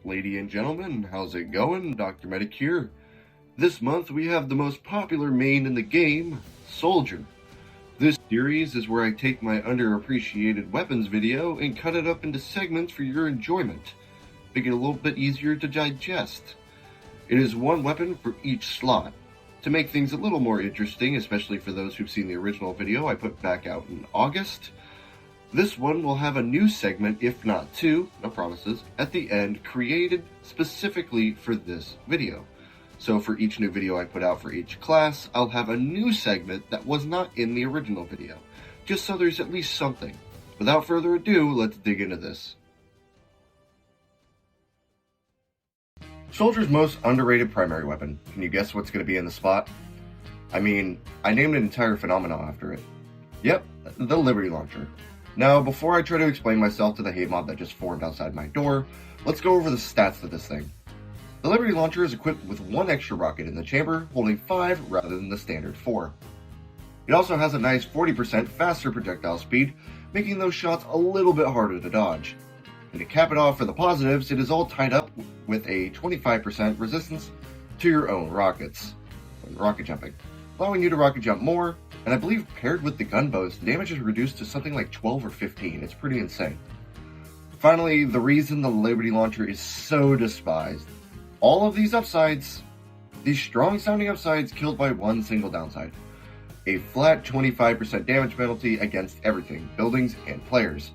Ladies and gentlemen, how's it going? Dr. Medic here. This month we have the most popular main in the game, Soldier. This series is where I take my underappreciated weapons video and cut it up into segments for your enjoyment, make it a little bit easier to digest. It is one weapon for each slot. To make things a little more interesting, especially for those who've seen the original video I put back out in August, this one will have a new segment, if not two, no promises, at the end, created specifically for this video. So for each new video I put out for each class, I'll have a new segment that was not in the original video, just so there's at least something. Without further ado, let's dig into this. Soldier's most underrated primary weapon. Can you guess what's going to be in the spot? I mean, I named an entire phenomenon after it. Yep, the Liberty Launcher. Now, before I try to explain myself to the hate mob that just formed outside my door, let's go over the stats of this thing. The Liberty Launcher is equipped with one extra rocket in the chamber, holding 5 rather than the standard 4. It also has a nice 40% faster projectile speed, making those shots a little bit harder to dodge. And to cap it off for the positives, it is all tied up with a 25% resistance to your own rockets when rocket jumping, allowing you to rocket jump more, and I believe paired with the gunboats, the damage is reduced to something like 12 or 15. It's pretty insane. Finally, the reason the Liberty Launcher is so despised. All of these upsides, these strong sounding upsides, killed by one single downside. A flat 25% damage penalty against everything, buildings and players.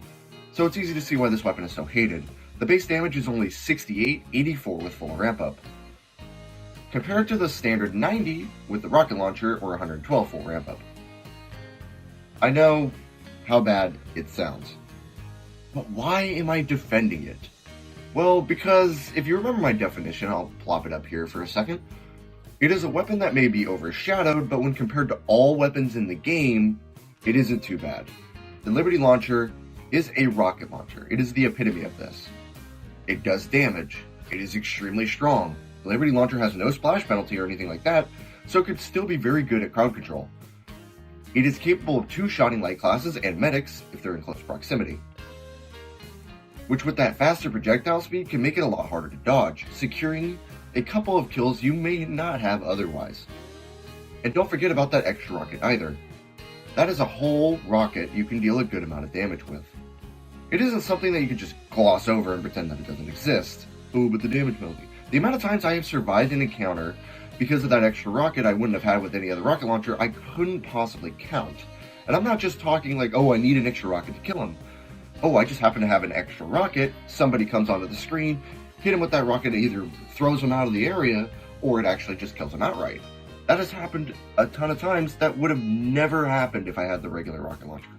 So it's easy to see why this weapon is so hated. The base damage is only 68, 84 with full ramp up, compared to the standard 90 with the rocket launcher or 112 full ramp up. I know how bad it sounds, but why am I defending it? Well, because if you remember my definition, I'll plop it up here for a second. It is a weapon that may be overshadowed, but when compared to all weapons in the game, it isn't too bad. The Liberty Launcher is a rocket launcher. It is the epitome of this. It does damage. It is extremely strong. The Liberty Launcher has no splash penalty or anything like that, so it could still be very good at crowd control. It is capable of two-shotting light classes and medics if they're in close proximity, which with that faster projectile speed can make it a lot harder to dodge, securing a couple of kills you may not have otherwise. And don't forget about that extra rocket either. That is a whole rocket you can deal a good amount of damage with. It isn't something that you can just gloss over and pretend that it doesn't exist. Ooh, but the damage penalty. The amount of times I have survived an encounter because of that extra rocket I wouldn't have had with any other rocket launcher, I couldn't possibly count. And I'm not just talking like, oh, I need an extra rocket to kill him. Oh, I just happen to have an extra rocket, somebody comes onto the screen, hit him with that rocket, it either throws him out of the area, or it actually just kills him outright. That has happened a ton of times. That would have never happened if I had the regular rocket launcher.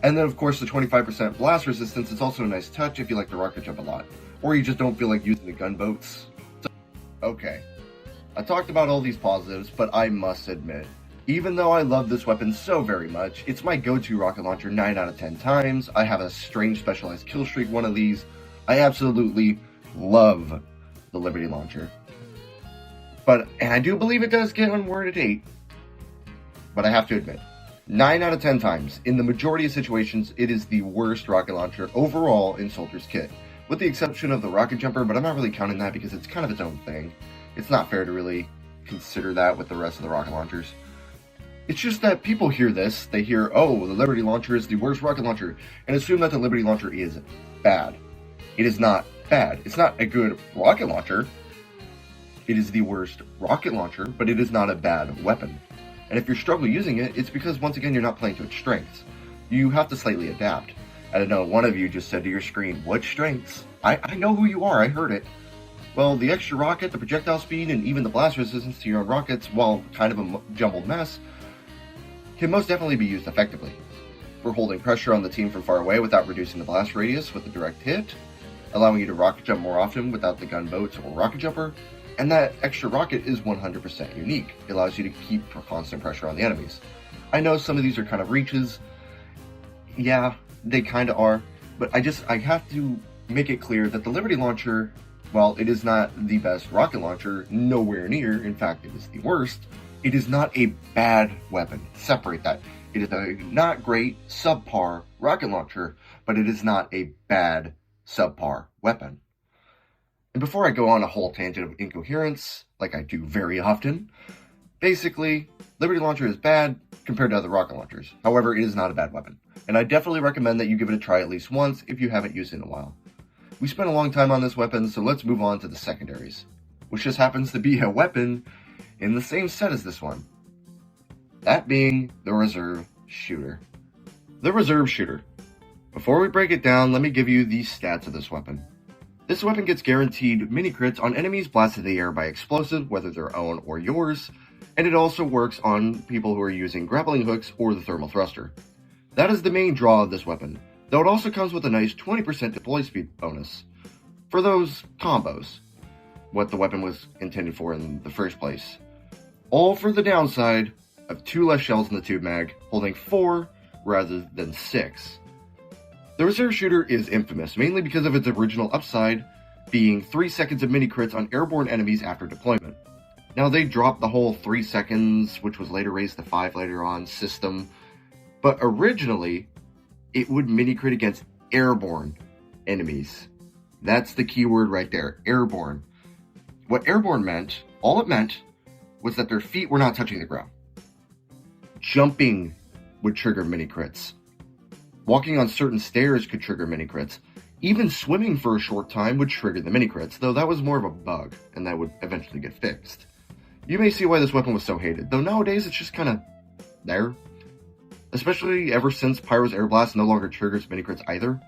And then of course the 25% blast resistance is also a nice touch if you like to rocket jump a lot, or you just don't feel like using the gunboats. So, okay, I talked about all these positives, but I must admit, even though I love this weapon so very much, it's my go-to rocket launcher 9 out of 10 times. I have a strange specialized kill streak one of these. I absolutely love the Liberty Launcher. And I do believe it does get unwarranted hate, but I have to admit, 9 out of 10 times, in the majority of situations, it is the worst rocket launcher overall in Soldier's kit, with the exception of the rocket jumper, but I'm not really counting that because it's kind of its own thing. It's not fair to really consider that with the rest of the rocket launchers. It's just that people hear this, they hear, oh, the Liberty Launcher is the worst rocket launcher, and assume that the Liberty Launcher is bad. It is not bad. It's not a good rocket launcher. It is the worst rocket launcher, but it is not a bad weapon. And if you're struggling using it, it's because, once again, you're not playing to its strengths. You have to slightly adapt. I don't know, one of you just said to your screen, what strengths? I know who you are, I heard it. Well, the extra rocket, the projectile speed, and even the blast resistance to your own rockets, while kind of a jumbled mess, can most definitely be used effectively. For holding pressure on the team from far away without reducing the blast radius with a direct hit, allowing you to rocket jump more often without the gunboats or rocket jumper, and that extra rocket is 100% unique. It allows you to keep constant pressure on the enemies. I know some of these are kind of reaches. Yeah, they kind of are, but I have to make it clear that the Liberty Launcher, while it is not the best rocket launcher, nowhere near, in fact it is the worst, it is not a bad weapon. Separate that. It is a not great, subpar rocket launcher, but it is not a bad, subpar weapon. And before I go on a whole tangent of incoherence, like I do very often, basically, Liberty Launcher is bad compared to other rocket launchers. However, it is not a bad weapon, and I definitely recommend that you give it a try at least once if you haven't used it in a while. We spent a long time on this weapon, so let's move on to the secondaries, which just happens to be a weapon in the same set as this one. That being the Reserve Shooter. The Reserve Shooter. Before we break it down, let me give you the stats of this weapon. This weapon gets guaranteed mini crits on enemies blasted in the air by explosive, whether their own or yours, and it also works on people who are using grappling hooks or the thermal thruster. That is the main draw of this weapon, though it also comes with a nice 20% deploy speed bonus for those combos, what the weapon was intended for in the first place. All for the downside of 2 less shells in the tube mag, holding 4 rather than 6. The Reserve Shooter is infamous, mainly because of its original upside, being 3 seconds of mini crits on airborne enemies after deployment. Now they dropped the whole 3 seconds, which was later raised to 5 later on, system, but originally, it would mini crit against airborne enemies. That's the key word right there, airborne. What airborne meant, all it meant, was that their feet were not touching the ground. Jumping would trigger mini crits. Walking on certain stairs could trigger mini crits. Even swimming for a short time would trigger the mini crits, though that was more of a bug, and that would eventually get fixed. You may see why this weapon was so hated, though nowadays it's just kinda there. Especially ever since Pyro's Air Blast no longer triggers mini crits either.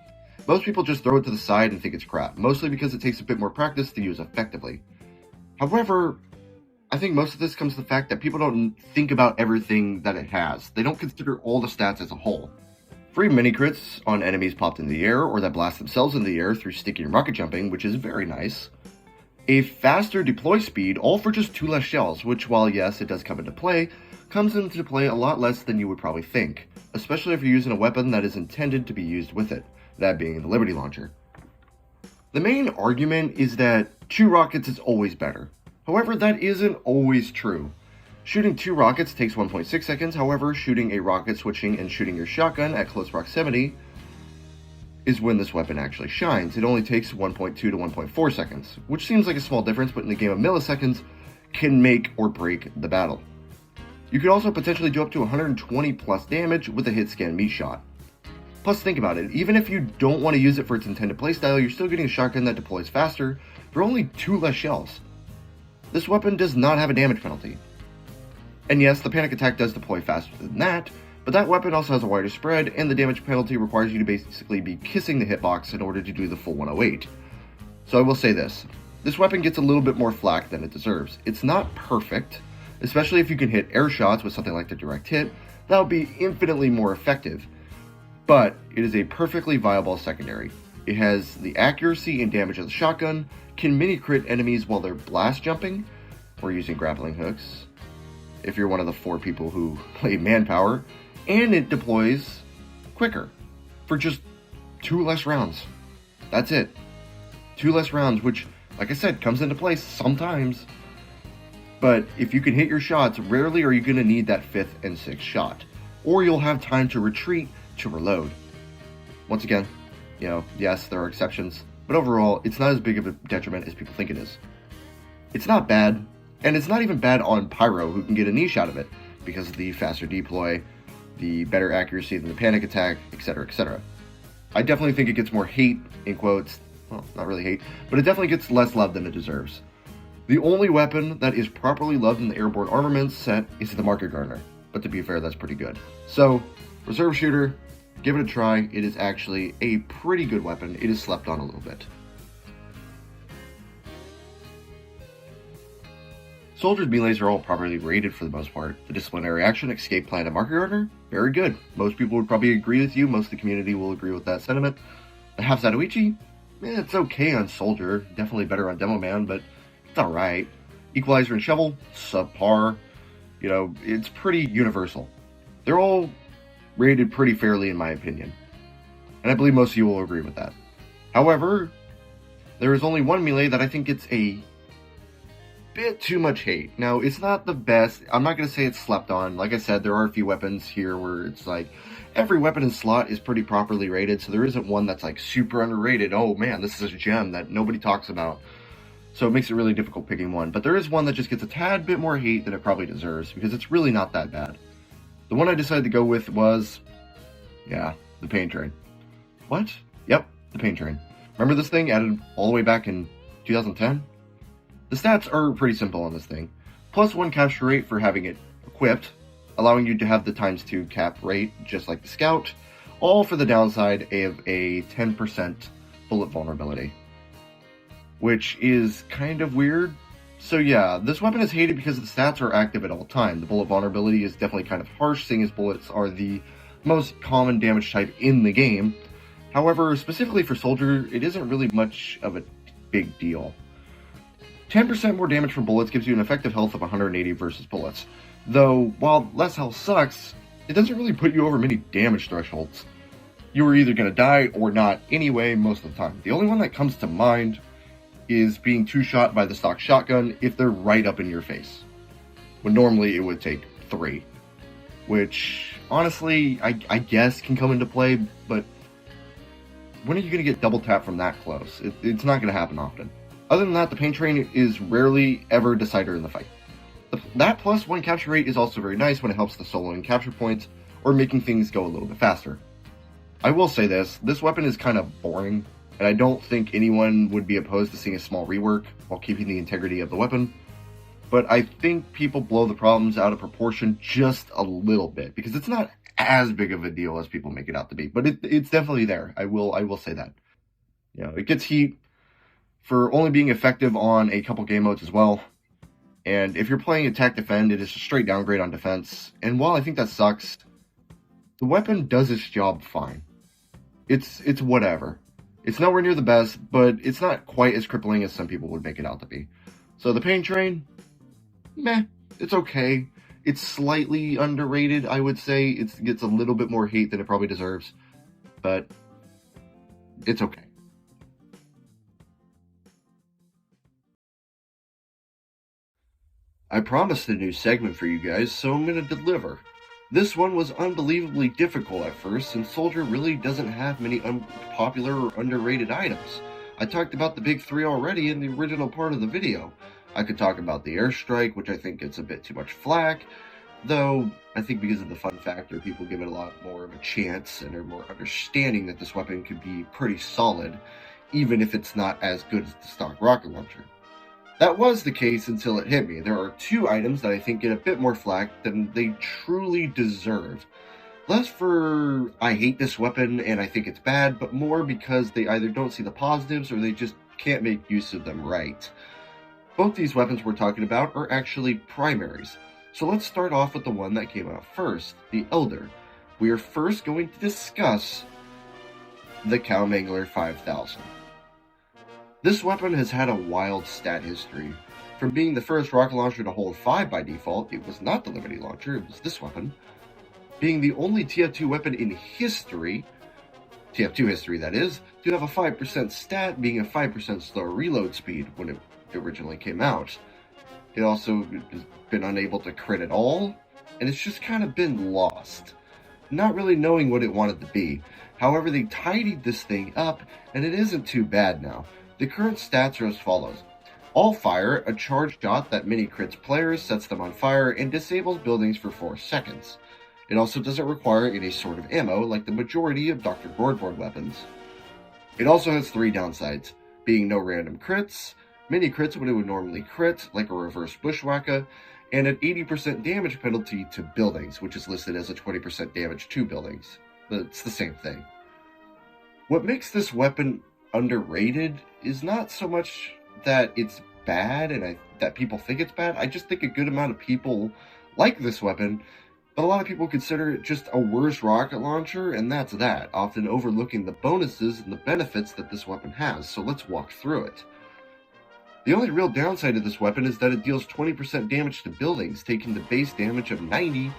Most people just throw it to the side and think it's crap, mostly because it takes a bit more practice to use effectively. However, I think most of this comes to the fact that people don't think about everything that it has. They don't consider all the stats as a whole. Free mini crits on enemies popped in the air or that blast themselves in the air through sticky and rocket jumping, which is very nice. A faster deploy speed, all for just 2 less shells, which while yes, it does come into play, comes into play a lot less than you would probably think, especially if you're using a weapon that is intended to be used with it, that being the Liberty Launcher. The main argument is that 2 rockets is always better. However, that isn't always true. Shooting 2 rockets takes 1.6 seconds, however, shooting a rocket, switching, and shooting your shotgun at close proximity is when this weapon actually shines. It only takes 1.2 to 1.4 seconds, which seems like a small difference, but in the game of milliseconds, can make or break the battle. You could also potentially do up to 120 plus damage with a hit scan meat shot. Plus think about it, even if you don't want to use it for its intended playstyle, you're still getting a shotgun that deploys faster for only 2 less shells. This weapon does not have a damage penalty. And yes, the panic attack does deploy faster than that, but that weapon also has a wider spread, and the damage penalty requires you to basically be kissing the hitbox in order to do the full 108. So I will say this weapon gets a little bit more flack than it deserves. It's not perfect, especially if you can hit air shots with something like the direct hit, that would be infinitely more effective. But it is a perfectly viable secondary. It has the accuracy and damage of the shotgun, can mini crit enemies while they're blast jumping, or using grappling hooks, if you're one of the 4 people who play manpower, and it deploys quicker for just 2 less rounds. That's it. 2 less rounds, which, like I said, comes into play sometimes. But if you can hit your shots, rarely are you going to need that 5th and 6th shot, or you'll have time to retreat to reload. Once again, yes, there are exceptions, but overall, it's not as big of a detriment as people think it is. It's not bad, and it's not even bad on Pyro, who can get a niche out of it, because of the faster deploy, the better accuracy than the panic attack, etc., etc. I definitely think it gets more hate, in quotes, well, not really hate, but it definitely gets less love than it deserves. The only weapon that is properly loved in the airborne armaments set is the Market Gardener, but to be fair, that's pretty good. So, Reserve Shooter, give it a try. It is actually a pretty good weapon. It is slept on a little bit. Soldiers' melees are all properly rated for the most part. The disciplinary action, escape plan, and Market Gardener, very good. Most people would probably agree with you. Most of the community will agree with that sentiment. The half Zatoichi, it's okay on Soldier. Definitely better on Demoman, but it's alright. Equalizer and Shovel, subpar. It's pretty universal. They're all rated pretty fairly in my opinion. And I believe most of you will agree with that. However, there is only one melee that I think gets a bit too much hate. Now, it's not the best. I'm not going to say it's slept on. Like I said, there are a few weapons here where it's like every weapon in slot is pretty properly rated, so there isn't one that's like super underrated. Oh man, this is a gem that nobody talks about. so it makes it really difficult picking one. But there is one that just gets a tad bit more hate than it probably deserves, because it's really not that bad. The one I decided to go with was, yeah, the Pain Train. What? Yep, the Pain Train. Remember this thing added all the way back in 2010? The stats are pretty simple on this thing. +1 capture rate for having it equipped, allowing you to have the ×2 cap rate, just like the Scout, all for the downside of a 10% bullet vulnerability. Which is kind of weird. So yeah, this weapon is hated because the stats are active at all time. The bullet vulnerability is definitely kind of harsh, seeing as bullets are the most common damage type in the game. However, specifically for Soldier, it isn't really much of a big deal. 10% more damage from bullets gives you an effective health of 180 versus bullets. Though, while less health sucks, it doesn't really put you over many damage thresholds. You are either going to die or not anyway most of the time. The only one that comes to mind is being two-shot by the stock shotgun if they're right up in your face, when normally it would take 3. Which, honestly, I guess can come into play, but when are you going to get double tap from that close? It's not going to happen often. Other than that, the Pain Train is rarely ever a decider in the fight. That +1 capture rate is also very nice when it helps the soloing capture points, or making things go a little bit faster. I will say this weapon is kind of boring, and I don't think anyone would be opposed to seeing a small rework while keeping the integrity of the weapon. But I think people blow the problems out of proportion just a little bit, because it's not as big of a deal as people make it out to be. But it's definitely there. I will say that. You know, it gets heat for only being effective on a couple game modes as well. And if you're playing attack defend, it is a straight downgrade on defense. And while I think that sucks, the weapon does its job fine. It's whatever. It's nowhere near the best, but it's not quite as crippling as some people would make it out to be. So the Pain Train, meh, it's okay. It's slightly underrated, I would say. It gets a little bit more hate than it probably deserves, but it's okay. I promised a new segment for you guys, so I'm going to deliver. This one was unbelievably difficult at first, since Soldier really doesn't have many unpopular or underrated items. I talked about the big 3 already in the original part of the video. I could talk about the airstrike, which I think gets a bit too much flack, though I think because of the fun factor, people give it a lot more of a chance and are more understanding that this weapon could be pretty solid, even if it's not as good as the stock rocket launcher. That was the case until it hit me. There are 2 items that I think get a bit more flack than they truly deserve. Less for I hate this weapon and I think it's bad, but more because they either don't see the positives or they just can't make use of them right. Both these weapons we're talking about are actually primaries. So let's start off with the one that came out first, the Elder. We are first going to discuss the Cowmangler 5000. This weapon has had a wild stat history. From being the first rocket launcher to hold 5 by default, it was not the Liberty launcher, it was this weapon. Being the only TF2 weapon in history, TF2 history that is, to have a 5% stat, being a 5% slower reload speed when it originally came out. It also has been unable to crit at all, and it's just kind of been lost, not really knowing what it wanted to be. However, they tidied this thing up, and it isn't too bad now. The current stats are as follows. All fire, a charged shot that mini crits players, sets them on fire, and disables buildings for 4 seconds. It also doesn't require any sort of ammo like the majority of Dr. Boardboard weapons. It also has 3 downsides, being no random crits, mini crits when it would normally crit, like a reverse bushwhacker, and an 80% damage penalty to buildings, which is listed as a 20% damage to buildings. But it's the same thing. What makes this weapon underrated is not so much that it's bad and that people think it's bad. I just think a good amount of people like this weapon, but a lot of people consider it just a worse rocket launcher, and that's that, often overlooking the bonuses and the benefits that this weapon has. So let's walk through it. The only real downside of this weapon is that it deals 20% damage to buildings, taking the base damage of 90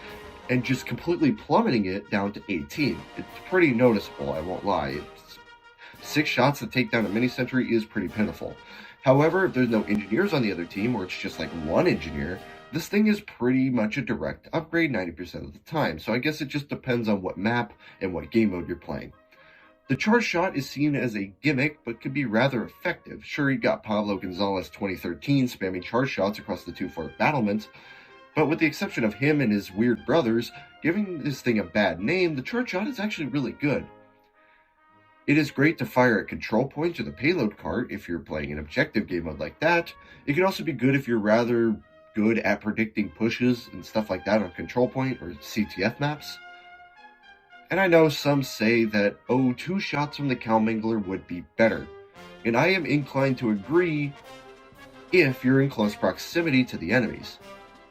and just completely plummeting it down to 18. It's pretty noticeable, I won't lie. 6 shots to take down a mini-sentry is pretty pitiful. However, if there's no engineers on the other team, or it's just like 1 engineer, this thing is pretty much a direct upgrade 90% of the time, so I guess it just depends on what map and what game mode you're playing. The charge shot is seen as a gimmick, but could be rather effective. Sure, you got Pablo Gonzalez 2013 spamming charge shots across the 2-4 battlements, but with the exception of him and his weird brothers, giving this thing a bad name, the charge shot is actually really good. It is great to fire at control points or the payload cart if you're playing an objective game mode like that. It can also be good if you're rather good at predicting pushes and stuff like that on control point or CTF maps. And I know some say that, oh, 2 shots from the Cowmangler would be better. And I am inclined to agree if you're in close proximity to the enemies.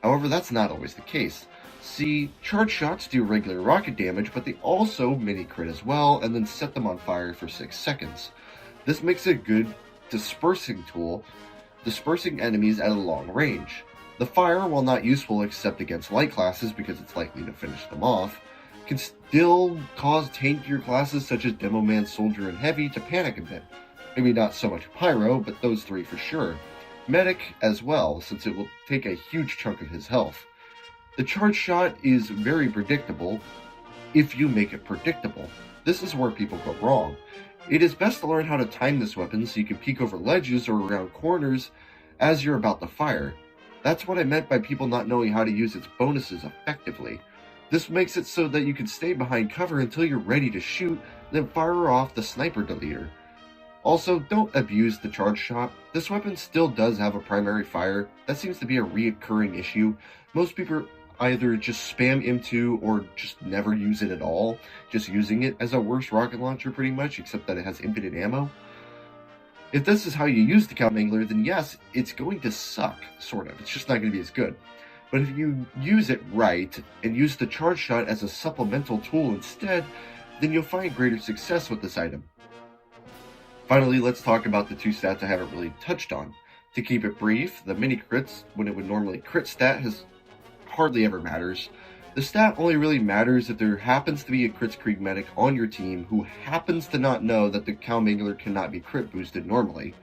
However, that's not always the case. See, charge shots do regular rocket damage, but they also mini-crit as well, and then set them on fire for 6 seconds. This makes a good dispersing tool, dispersing enemies at a long range. The fire, while not useful except against light classes because it's likely to finish them off, can still cause tankier classes such as Demoman, Soldier, and Heavy to panic a bit. Maybe not so much Pyro, but those 3 for sure. Medic as well, since it will take a huge chunk of his health. The charge shot is very predictable if you make it predictable. This is where people go wrong. It is best to learn how to time this weapon so you can peek over ledges or around corners as you're about to fire. That's what I meant by people not knowing how to use its bonuses effectively. This makes it so that you can stay behind cover until you're ready to shoot, then fire off the sniper deleter. Also, don't abuse the charge shot. This weapon still does have a primary fire. That seems to be a reoccurring issue. Most people either just spam M2 or just never use it at all, just using it as a worse rocket launcher pretty much, except that it has infinite ammo. If this is how you use the Cowmangler, then yes, it's going to suck, sort of. It's just not going to be as good. But if you use it right, and use the charge shot as a supplemental tool instead, then you'll find greater success with this item. Finally, let's talk about the 2 stats I haven't really touched on. To keep it brief, the mini crits, when it would normally crit stat, hardly ever matters. The stat only really matters if there happens to be a Kritzkrieg medic on your team who happens to not know that the Cowmangler cannot be crit boosted normally.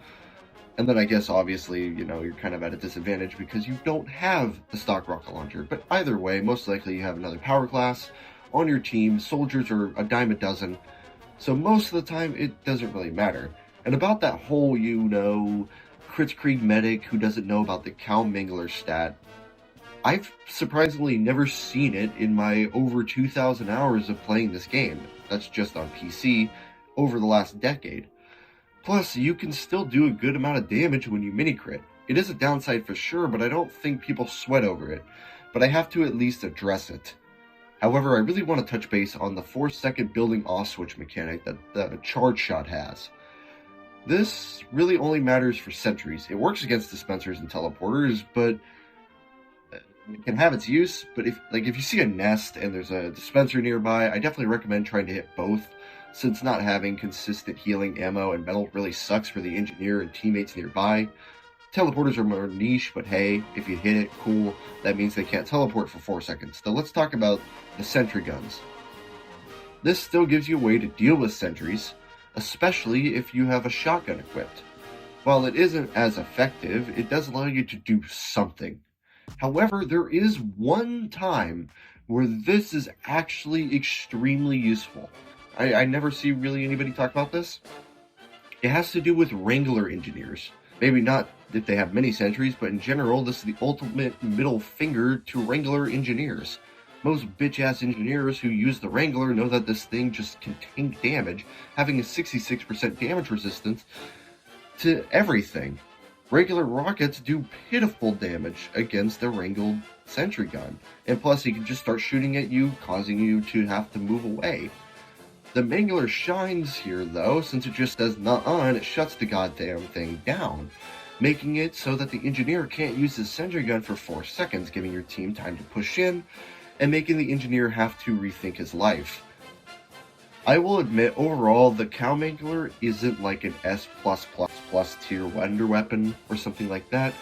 And then I guess obviously, you're kind of at a disadvantage because you don't have the stock rocket launcher. But either way, most likely you have another power class on your team. Soldiers are a dime a dozen. So most of the time, it doesn't really matter. And about that whole, Kritzkrieg medic who doesn't know about the Cowmangler stat, I've surprisingly never seen it in my over 2,000 hours of playing this game. That's just on PC over the last decade. Plus, you can still do a good amount of damage when you mini-crit. It is a downside for sure, but I don't think people sweat over it. But I have to at least address it. However, I really want to touch base on the 4-second building off switch mechanic that the charge shot has. This really only matters for sentries. It works against dispensers and teleporters, but it can have its use. But if you see a nest and there's a dispenser nearby, I definitely recommend trying to hit both, since not having consistent healing ammo and metal really sucks for the engineer and teammates nearby. Teleporters are more niche, but hey, if you hit it, cool. That means they can't teleport for 4 seconds. So let's talk about the sentry guns. This still gives you a way to deal with sentries, especially if you have a shotgun equipped. While it isn't as effective, it does allow you to do something. However, there is one time where this is actually extremely useful. I never see really anybody talk about this. It has to do with Wrangler engineers. Maybe not if they have many sentries, but in general, this is the ultimate middle finger to Wrangler engineers. Most bitch-ass engineers who use the Wrangler know that this thing just can tank damage, having a 66% damage resistance to everything. Regular rockets do pitiful damage against a Wrangler sentry gun, and plus he can just start shooting at you, causing you to have to move away. The Mangler shines here though, since it just says nuh-uh and it shuts the goddamn thing down, making it so that the engineer can't use his sentry gun for 4 seconds, giving your team time to push in, and making the engineer have to rethink his life. I will admit, overall, the Cowmangler isn't like an S+++ tier wonder weapon or something like that,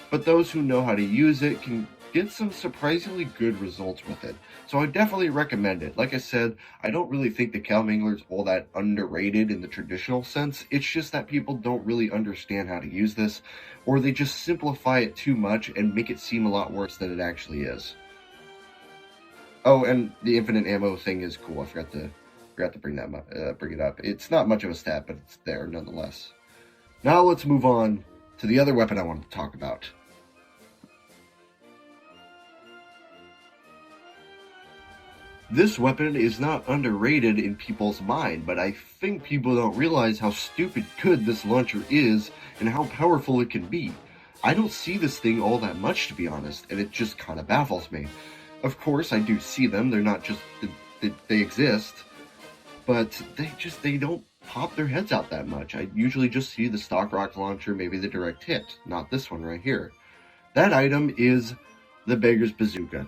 but those who know how to use it can get some surprisingly good results with it. So I definitely recommend it. Like I said, I don't really think the Cowmangler is all that underrated in the traditional sense. It's just that people don't really understand how to use this, or they just simplify it too much and make it seem a lot worse than it actually is. Oh, and the infinite ammo thing is cool. I forgot to Forgot to bring it up. It's not much of a stat, but it's there nonetheless. Now let's move on to the other weapon I wanted to talk about. This weapon is not underrated in people's mind, but I think people don't realize how stupid good this launcher is and how powerful it can be. I don't see this thing all that much, to be honest, and it just kind of baffles me. Of course, I do see them. They're not just... they exist, but they don't pop their heads out that much. I usually just see the stock rocket launcher, maybe the direct hit, not this one right here. That item is the Beggar's Bazooka.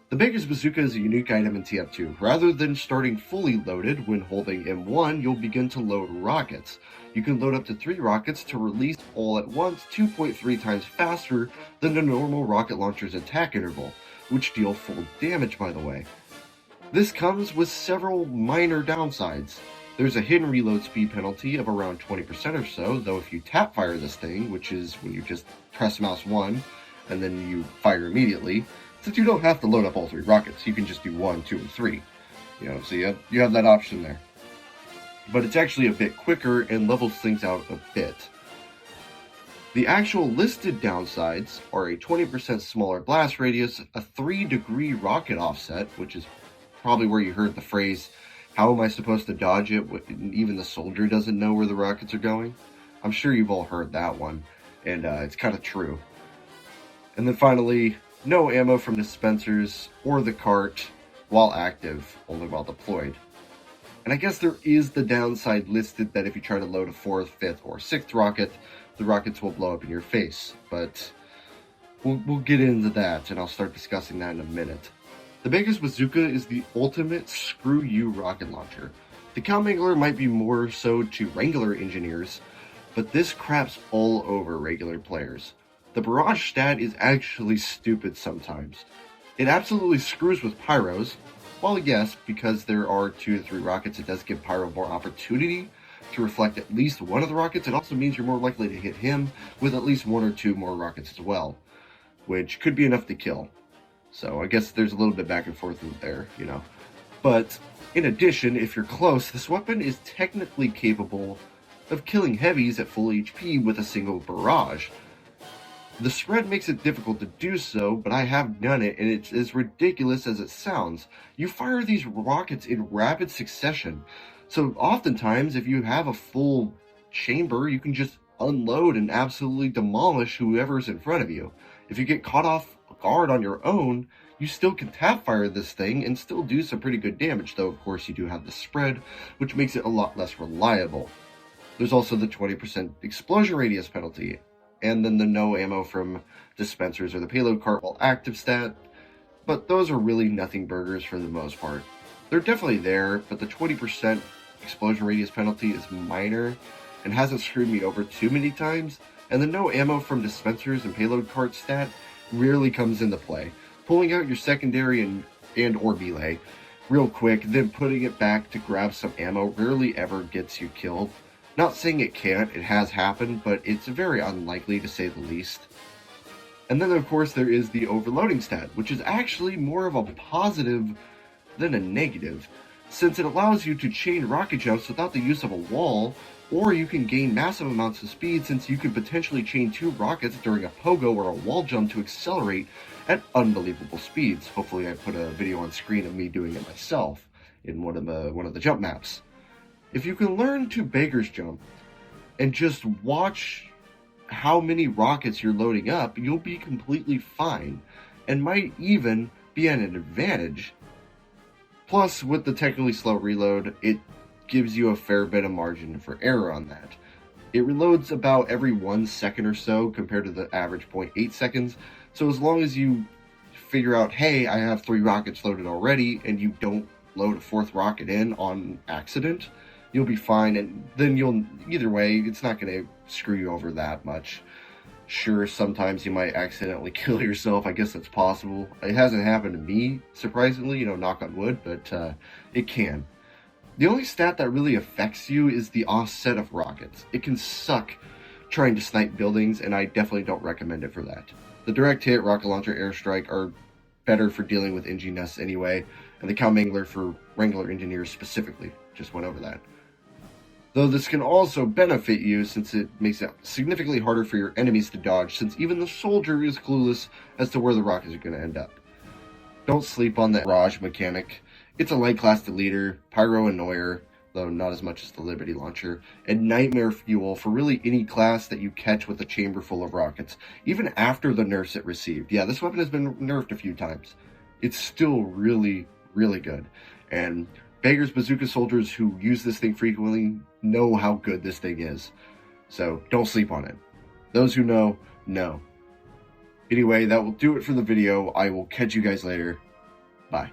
The Beggar's Bazooka is a unique item in TF2. Rather than starting fully loaded when holding M1, you'll begin to load rockets. You can load up to 3 rockets to release all at once 2.3 times faster than the normal rocket launcher's attack interval, which deal full damage, by the way. This comes with several minor downsides. There's a hidden reload speed penalty of around 20% or so, though if you tap fire this thing, which is when you just press mouse 1 and then you fire immediately, since you don't have to load up all 3 rockets, you can just do 1, 2, or 3. So you have that option there. But it's actually a bit quicker and levels things out a bit. The actual listed downsides are a 20% smaller blast radius, a 3-degree rocket offset, which is probably where you heard the phrase, "How am I supposed to dodge it when even the soldier doesn't know where the rockets are going?" I'm sure you've all heard that one, and it's kind of true. And then finally, no ammo from dispensers or the cart while active, only while deployed. And I guess there is the downside listed that if you try to load a 4th, 5th, or 6th rocket, the rockets will blow up in your face. But we'll get into that, and I'll start discussing that in a minute. The Beggar's Bazooka is the ultimate screw-you rocket launcher. The Cow Mangler might be more so to regular engineers, but this craps all over regular players. The barrage stat is actually stupid sometimes. It absolutely screws with Pyros. While yes, because there are 2 to 3 rockets, it does give Pyro more opportunity to reflect at least one of the rockets. It also means you're more likely to hit him with at least 1 or 2 more rockets as well, which could be enough to kill. So I guess there's a little bit back and forth there, But in addition, if you're close, this weapon is technically capable of killing heavies at full HP with a single barrage. The spread makes it difficult to do so, but I have done it, and it's as ridiculous as it sounds. You fire these rockets in rapid succession, so oftentimes if you have a full chamber, you can just unload and absolutely demolish whoever's in front of you. If you get caught off guard on your own, you still can tap fire this thing and still do some pretty good damage, though of course you do have the spread, which makes it a lot less reliable. There's also the 20% explosion radius penalty, and then the no ammo from dispensers or the payload cart while active stat, but those are really nothing burgers for the most part. They're definitely there, but the 20% explosion radius penalty is minor and hasn't screwed me over too many times, and the no ammo from dispensers and payload cart stat rarely comes into play. Pulling out your secondary and or melee real quick, then putting it back to grab some ammo rarely ever gets you killed. Not saying it can't, it has happened, but it's very unlikely to say the least. And then of course there is the overloading stat, which is actually more of a positive than a negative, since it allows you to chain rocket jumps without the use of a wall, or you can gain massive amounts of speed since you could potentially chain 2 rockets during a pogo or a wall jump to accelerate at unbelievable speeds. Hopefully I put a video on screen of me doing it myself in one of the jump maps. If you can learn to Beggar's Jump and just watch how many rockets you're loading up, you'll be completely fine and might even be at an advantage. Plus, with the technically slow reload, it gives you a fair bit of margin for error on that. It reloads about every 1 second or so compared to the average 0.8 seconds, so as long as you figure out, hey, I have 3 rockets loaded already, and you don't load a 4th rocket in on accident, you'll be fine, and then either way, it's not going to screw you over that much. Sure, sometimes you might accidentally kill yourself. I guess that's possible. It hasn't happened to me, surprisingly, knock on wood, but it can. The only stat that really affects you is the offset of rockets. It can suck trying to snipe buildings, and I definitely don't recommend it for that. The direct hit, rocket launcher, airstrike are better for dealing with Engie nests anyway, and the Cow Mangler for Wrangler Engineers specifically. Just went over that. Though this can also benefit you since it makes it significantly harder for your enemies to dodge, since even the soldier is clueless as to where the rockets are going to end up. Don't sleep on the barrage mechanic. It's a light class deleter, pyro annoyer, though not as much as the Liberty launcher, and nightmare fuel for really any class that you catch with a chamber full of rockets, even after the nerfs it received. Yeah, this weapon has been nerfed a few times. It's still really, really good. And beggars bazooka soldiers who use this thing frequently know how good this thing is. So don't sleep on it. Those who know. Anyway, that will do it for the video. I will catch you guys later. Bye.